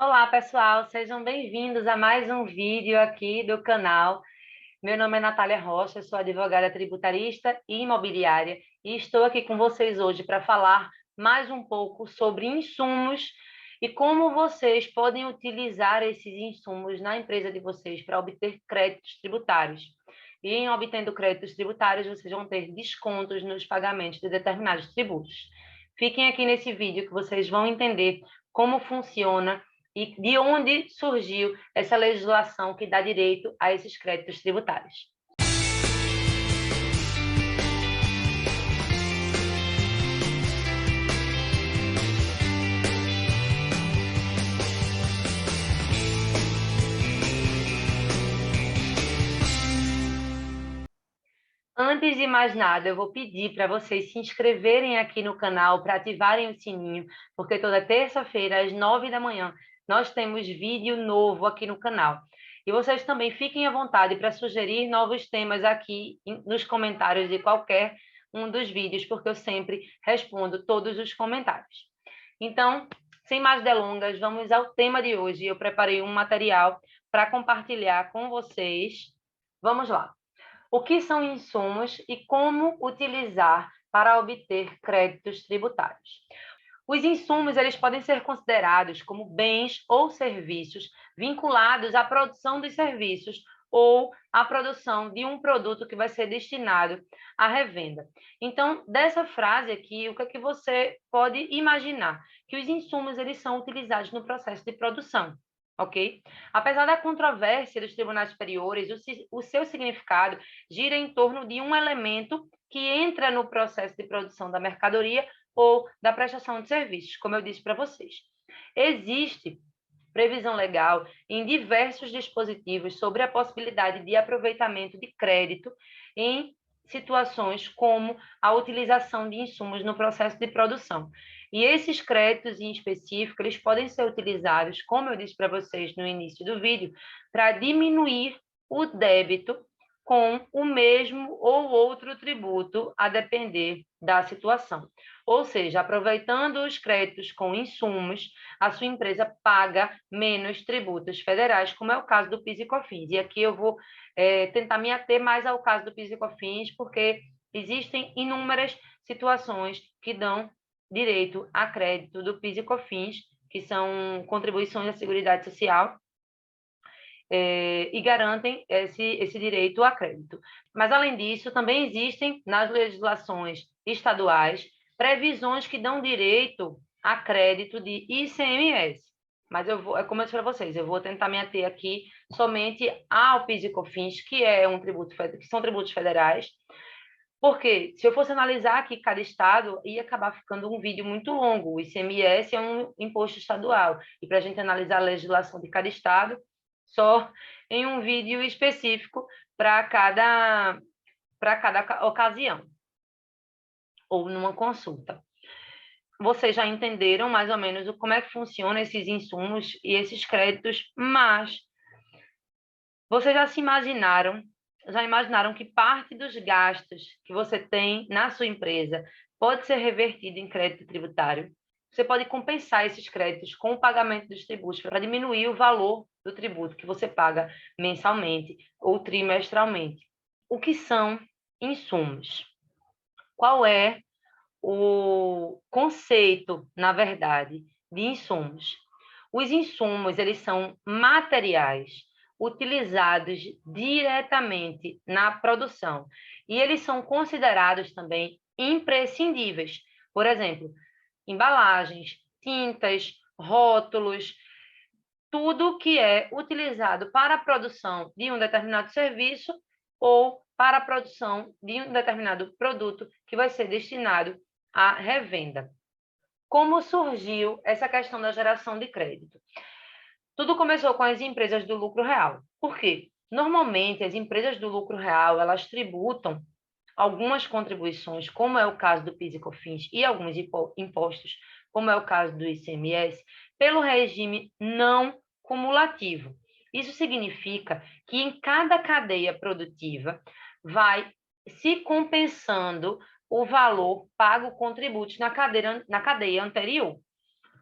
Olá, pessoal, sejam bem-vindos a mais um vídeo aqui do canal. Meu nome é Natália Rocha, sou advogada tributarista e imobiliária e estou aqui com vocês hoje para falar mais um pouco sobre insumos e como vocês podem utilizar esses insumos na empresa de vocês para obter créditos tributários. E em obtendo créditos tributários, vocês vão ter descontos nos pagamentos de determinados tributos. Fiquem aqui nesse vídeo que vocês vão entender como funciona e de onde surgiu essa legislação que dá direito a esses créditos tributários. Antes de mais nada, eu vou pedir para vocês se inscreverem aqui no canal, para ativarem o sininho, porque toda terça-feira, às 9 da manhã, nós temos vídeo novo aqui no canal. E vocês também fiquem à vontade para sugerir novos temas aqui nos comentários de qualquer um dos vídeos, porque eu sempre respondo todos os comentários. Então, sem mais delongas, vamos ao tema de hoje. Eu preparei um material para compartilhar com vocês. Vamos lá. O que são insumos e como utilizar para obter créditos tributários? Os insumos eles podem ser considerados como bens ou serviços vinculados à produção dos serviços ou à produção de um produto que vai ser destinado à revenda. Então, dessa frase aqui, o que é que você pode imaginar? Que os insumos eles são utilizados no processo de produção, ok? Apesar da controvérsia dos tribunais superiores, o seu significado gira em torno de um elemento que entra no processo de produção da mercadoria ou da prestação de serviços, como eu disse para vocês. Existe previsão legal em diversos dispositivos sobre a possibilidade de aproveitamento de crédito em situações como a utilização de insumos no processo de produção. E esses créditos em específico, eles podem ser utilizados, como eu disse para vocês no início do vídeo, para diminuir o débito com o mesmo ou outro tributo, a depender da situação. Ou seja, aproveitando os créditos com insumos, a sua empresa paga menos tributos federais, como é o caso do PIS e COFINS. E aqui eu vou tentar me ater mais ao caso do PIS e COFINS, porque existem inúmeras situações que dão direito a crédito do PIS e COFINS, que são contribuições à Seguridade Social, e garantem esse direito a crédito. Mas, além disso, também existem nas legislações estaduais previsões que dão direito a crédito de ICMS. Mas como eu disse para vocês, eu vou tentar me ater aqui somente ao PIS e COFINS, que são tributos federais, porque se eu fosse analisar aqui cada estado, ia acabar ficando um vídeo muito longo. O ICMS é um imposto estadual, e para a gente analisar a legislação de cada estado, só em um vídeo específico para cada ocasião, ou numa consulta. Vocês já entenderam mais ou menos como é que funcionam esses insumos e esses créditos, mas vocês já imaginaram que parte dos gastos que você tem na sua empresa pode ser revertido em crédito tributário? Você pode compensar esses créditos com o pagamento dos tributos para diminuir o valor do tributo que você paga mensalmente ou trimestralmente. O que são insumos? Qual é o conceito, na verdade, de insumos? Os insumos, eles são materiais utilizados diretamente na produção e eles são considerados também imprescindíveis. Por exemplo, embalagens, tintas, rótulos, tudo que é utilizado para a produção de um determinado serviço ou para a produção de um determinado produto que vai ser destinado à revenda. Como surgiu essa questão da geração de crédito? Tudo começou com as empresas do lucro real. Por quê? Normalmente, as empresas do lucro real, elas tributam algumas contribuições, como é o caso do PIS e COFINS, e alguns impostos, como é o caso do ICMS, pelo regime não cumulativo. Isso significa que em cada cadeia produtiva vai se compensando o valor pago com tributos na cadeia anterior.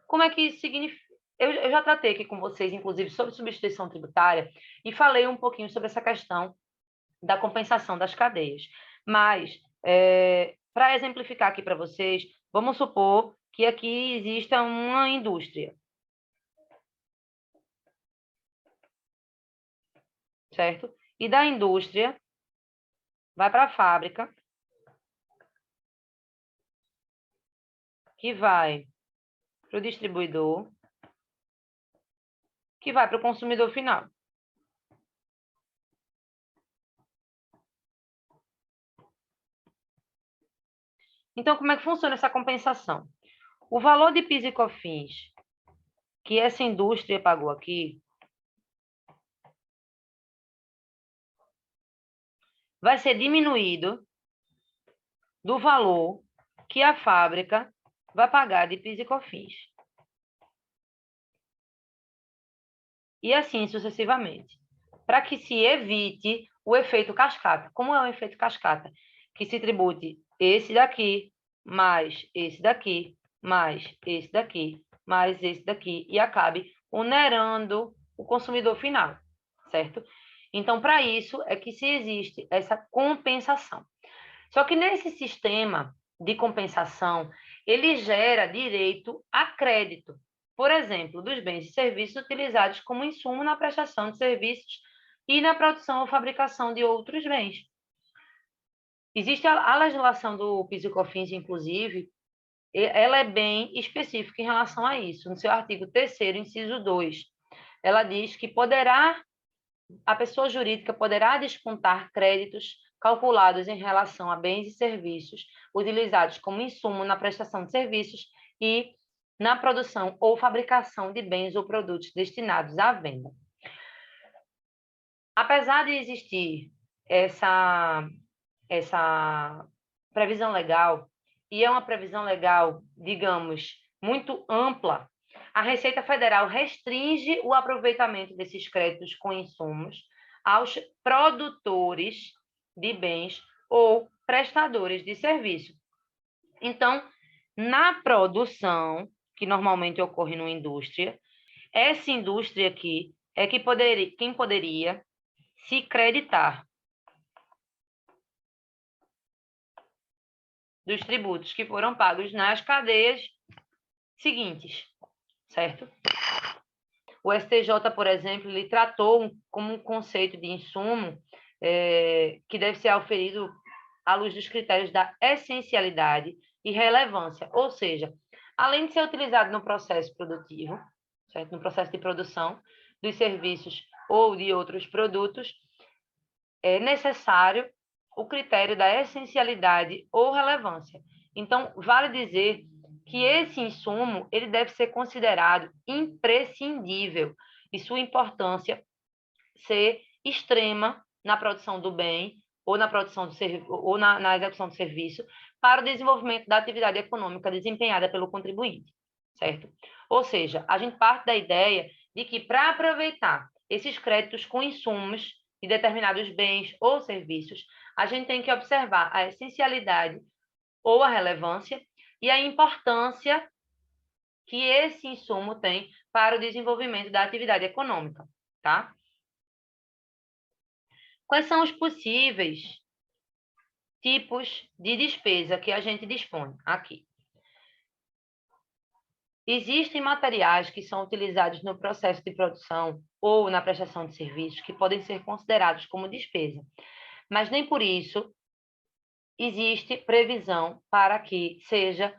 Como é que isso significa? eu já tratei aqui com vocês, inclusive, sobre substituição tributária e falei um pouquinho sobre essa questão da compensação das cadeias. Mas, para exemplificar aqui para vocês, vamos supor que aqui exista uma indústria, certo? E da indústria vai para a fábrica, que vai para o distribuidor, que vai para o consumidor final. Então, como é que funciona essa compensação? O valor de PIS e COFINS que essa indústria pagou aqui vai ser diminuído do valor que a fábrica vai pagar de PIS e COFINS. E assim sucessivamente, para que se evite o efeito cascata. Como é o efeito cascata? Que se tribute esse daqui, mais esse daqui, mais esse daqui, mais esse daqui, e acabe onerando o consumidor final, certo? Então, para isso é que se existe essa compensação. Só que nesse sistema de compensação, ele gera direito a crédito, por exemplo, dos bens e serviços utilizados como insumo na prestação de serviços e na produção ou fabricação de outros bens. Existe a legislação do PIS e COFINS, inclusive, ela é bem específica em relação a isso. No seu artigo 3º, inciso 2, ela diz que a pessoa jurídica poderá descontar créditos calculados em relação a bens e serviços utilizados como insumo na prestação de serviços e na produção ou fabricação de bens ou produtos destinados à venda. Apesar de existir essa previsão legal, e é uma previsão legal, digamos, muito ampla, a Receita Federal restringe o aproveitamento desses créditos com insumos aos produtores de bens ou prestadores de serviço. Então, na produção, que normalmente ocorre numa indústria, essa indústria aqui é que quem poderia se creditar dos tributos que foram pagos nas cadeias seguintes, certo? O STJ, por exemplo, ele tratou como um conceito de insumo que deve ser auferido à luz dos critérios da essencialidade e relevância, ou seja, além de ser utilizado no processo produtivo, certo? No processo de produção dos serviços ou de outros produtos, é necessário o critério da essencialidade ou relevância. Então, vale dizer que esse insumo ele deve ser considerado imprescindível e sua importância ser extrema na produção do bem ou na produção ou na execução do serviço para o desenvolvimento da atividade econômica desempenhada pelo contribuinte, certo? Ou seja, a gente parte da ideia de que para aproveitar esses créditos com insumos de determinados bens ou serviços, a gente tem que observar a essencialidade ou a relevância e a importância que esse insumo tem para o desenvolvimento da atividade econômica, tá? Quais são os possíveis tipos de despesa que a gente dispõe aqui? Existem materiais que são utilizados no processo de produção ou na prestação de serviços que podem ser considerados como despesa, mas nem por isso existe previsão para que seja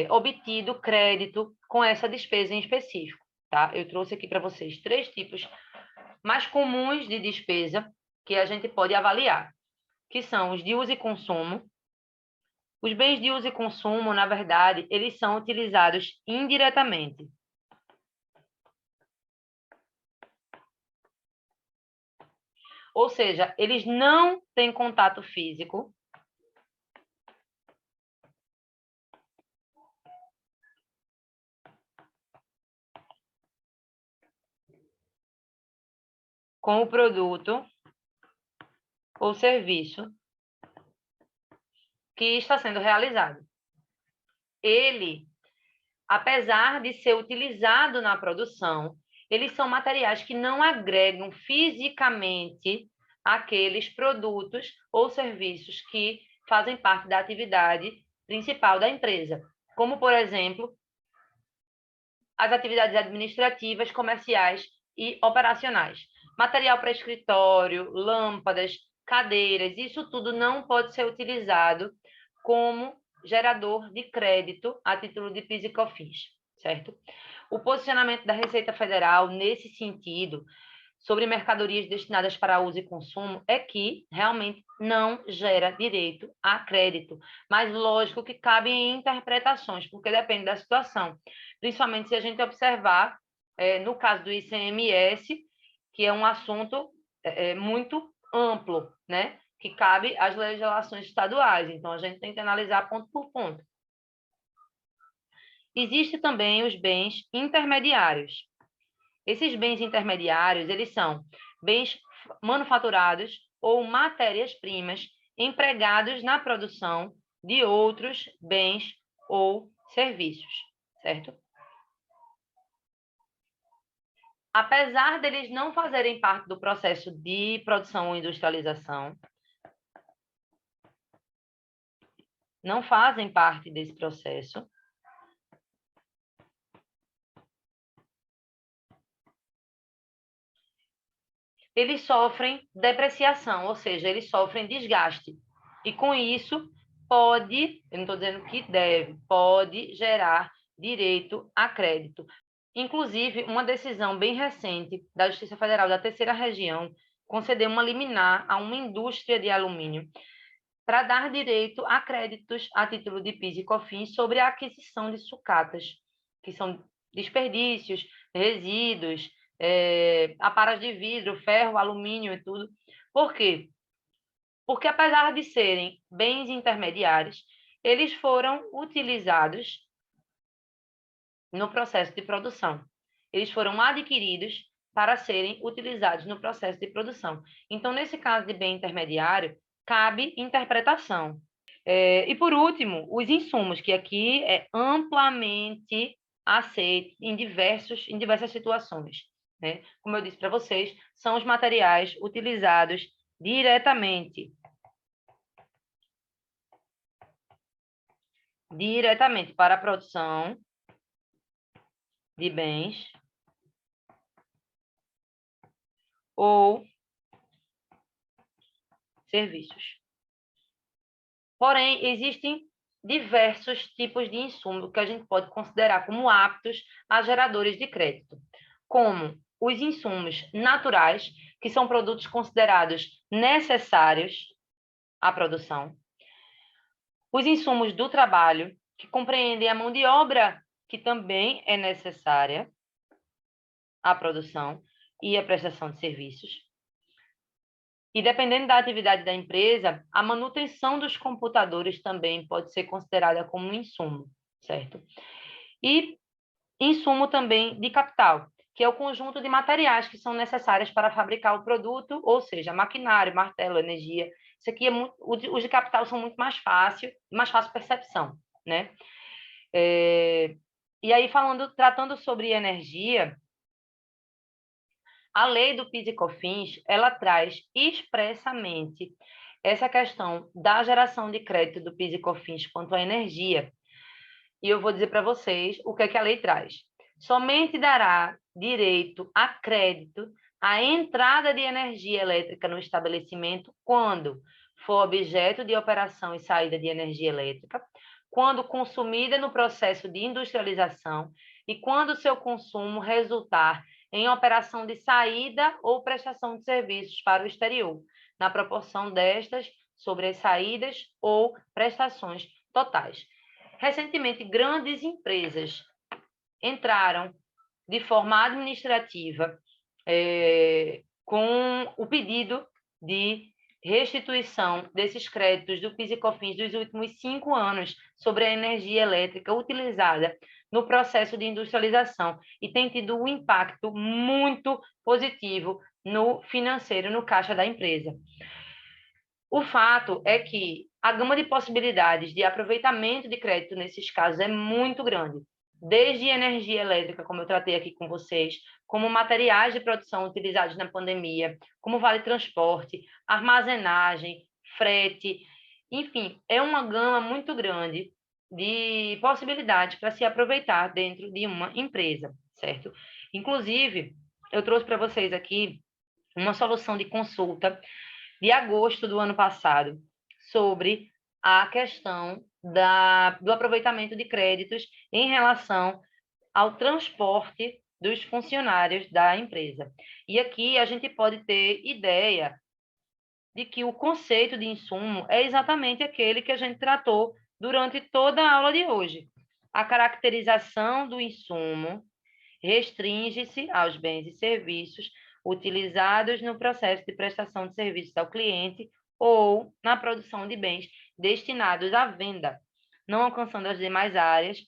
obtido crédito com essa despesa em específico, tá? Eu trouxe aqui para vocês 3 tipos mais comuns de despesa que a gente pode avaliar, que são os de uso e consumo. Os bens de uso e consumo, na verdade, eles são utilizados indiretamente. Ou seja, eles não têm contato físico com o produto ou serviço que está sendo realizado. Ele apesar de ser utilizado na produção, eles são materiais que não agregam fisicamente aqueles produtos ou serviços que fazem parte da atividade principal da empresa, como, por exemplo, as atividades administrativas, comerciais e operacionais. Material para escritório, lâmpadas, cadeiras, isso tudo não pode ser utilizado como gerador de crédito a título de PIS e COFINS, certo? O posicionamento da Receita Federal nesse sentido sobre mercadorias destinadas para uso e consumo é que realmente não gera direito a crédito. Mas lógico que cabem interpretações, porque depende da situação. Principalmente se a gente observar, no caso do ICMS, que é um assunto muito amplo, né? Que cabe às legislações estaduais. Então, a gente tem que analisar ponto por ponto. Existem também os bens intermediários. Esses bens intermediários, eles são bens manufaturados ou matérias-primas empregados na produção de outros bens ou serviços, certo? Apesar deles não fazerem parte do processo de produção ou industrialização, não fazem parte desse processo, eles sofrem depreciação, ou seja, eles sofrem desgaste. E com isso, pode, eu não estou dizendo que deve, pode gerar direito a crédito. Inclusive, uma decisão bem recente da Justiça Federal da Terceira Região concedeu uma liminar a uma indústria de alumínio para dar direito a créditos a título de PIS e COFINS sobre a aquisição de sucatas, que são desperdícios, resíduos, aparas de vidro, ferro, alumínio e tudo. Por quê? Porque, apesar de serem bens intermediários, eles foram utilizados no processo de produção. Eles foram adquiridos para serem utilizados no processo de produção. Então, nesse caso de bem intermediário, cabe interpretação. E, por último, os insumos, que aqui é amplamente aceito em diversas situações, né? Como eu disse para vocês, são os materiais utilizados diretamente para a produção de bens ou serviços. Porém, existem diversos tipos de insumo que a gente pode considerar como aptos a geradores de crédito, como os insumos naturais, que são produtos considerados necessários à produção, os insumos do trabalho, que compreendem a mão de obra, que também é necessária à produção e à prestação de serviços. E dependendo da atividade da empresa, a manutenção dos computadores também pode ser considerada como um insumo, certo? E insumo também de capital, que é o conjunto de materiais que são necessários para fabricar o produto, ou seja, maquinário, martelo, energia. Isso aqui os de capital são muito mais fácil percepção, né? E aí, tratando sobre energia, a lei do PIS e COFINS, ela traz expressamente essa questão da geração de crédito do PIS e COFINS quanto à energia. E eu vou dizer para vocês o que é que a lei traz. Somente dará direito a crédito à entrada de energia elétrica no estabelecimento quando for objeto de operação e saída de energia elétrica, quando consumida no processo de industrialização e quando seu consumo resultar em operação de saída ou prestação de serviços para o exterior, na proporção destas sobre as saídas ou prestações totais. Recentemente, grandes empresas entraram de forma administrativa com o pedido de restituição desses créditos do PIS e COFINS dos últimos 5 anos sobre a energia elétrica utilizada no processo de industrialização e tem tido um impacto muito positivo no financeiro, no caixa da empresa. O fato é que a gama de possibilidades de aproveitamento de crédito nesses casos é muito grande. desde energia elétrica, como eu tratei aqui com vocês, como materiais de produção utilizados na pandemia, como vale transporte, armazenagem, frete, enfim, é uma gama muito grande de possibilidades para se aproveitar dentro de uma empresa, certo? Inclusive, eu trouxe para vocês aqui uma solução de consulta de agosto do ano passado sobre a questão do aproveitamento de créditos em relação ao transporte dos funcionários da empresa. E aqui a gente pode ter ideia de que o conceito de insumo é exatamente aquele que a gente tratou durante toda a aula de hoje. A caracterização do insumo restringe-se aos bens e serviços utilizados no processo de prestação de serviços ao cliente ou na produção de bens destinados à venda, não alcançando as demais áreas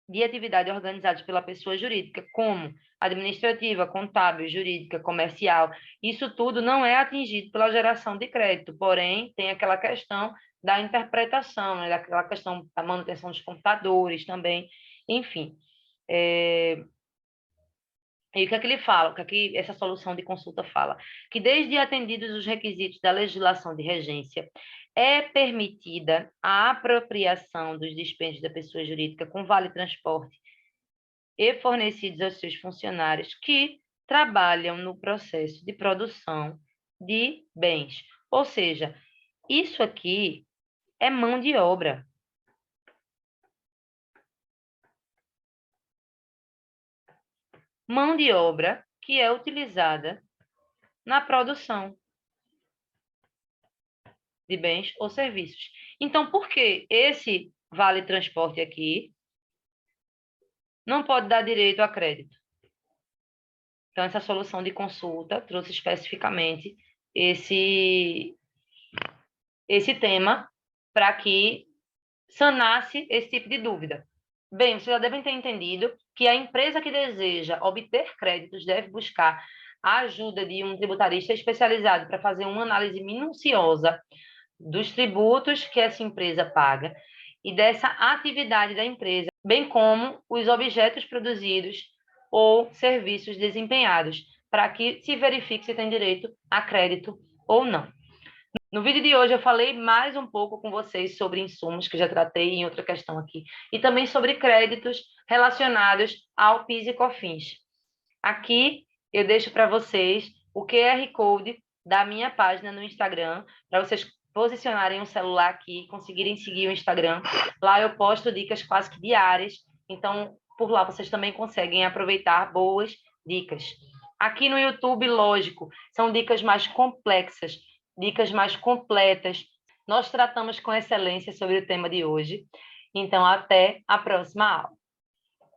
de atividade organizadas pela pessoa jurídica, como administrativa, contábil, jurídica, comercial. Isso tudo não é atingido pela geração de crédito, porém, tem aquela questão da interpretação, né, daquela questão da manutenção dos computadores também, enfim. E o que é que ele fala? O que é que essa solução de consulta fala? Que desde atendidos os requisitos da legislação de regência, é permitida a apropriação dos dispêndios da pessoa jurídica com vale transporte e fornecidos aos seus funcionários que trabalham no processo de produção de bens. Ou seja, isso aqui é mão de obra. Mão de obra que é utilizada na produção de bens ou serviços. Então, por que esse vale transporte aqui não pode dar direito a crédito? Então, essa solução de consulta trouxe especificamente esse tema para que sanasse esse tipo de dúvida. Bem, vocês já devem ter entendido que a empresa que deseja obter créditos deve buscar a ajuda de um tributarista especializado para fazer uma análise minuciosa dos tributos que essa empresa paga e dessa atividade da empresa, bem como os objetos produzidos ou serviços desempenhados, para que se verifique se tem direito a crédito ou não. No vídeo de hoje eu falei mais um pouco com vocês sobre insumos, que já tratei em outra questão aqui, e também sobre créditos relacionados ao PIS e COFINS. Aqui eu deixo para vocês o QR Code da minha página no Instagram, para vocês posicionarem um celular aqui e conseguirem seguir o Instagram. Lá eu posto dicas quase que diárias, então por lá vocês também conseguem aproveitar boas dicas. Aqui no YouTube, lógico, são dicas mais complexas, dicas mais completas. Nós tratamos com excelência sobre o tema de hoje. Então, até a próxima aula.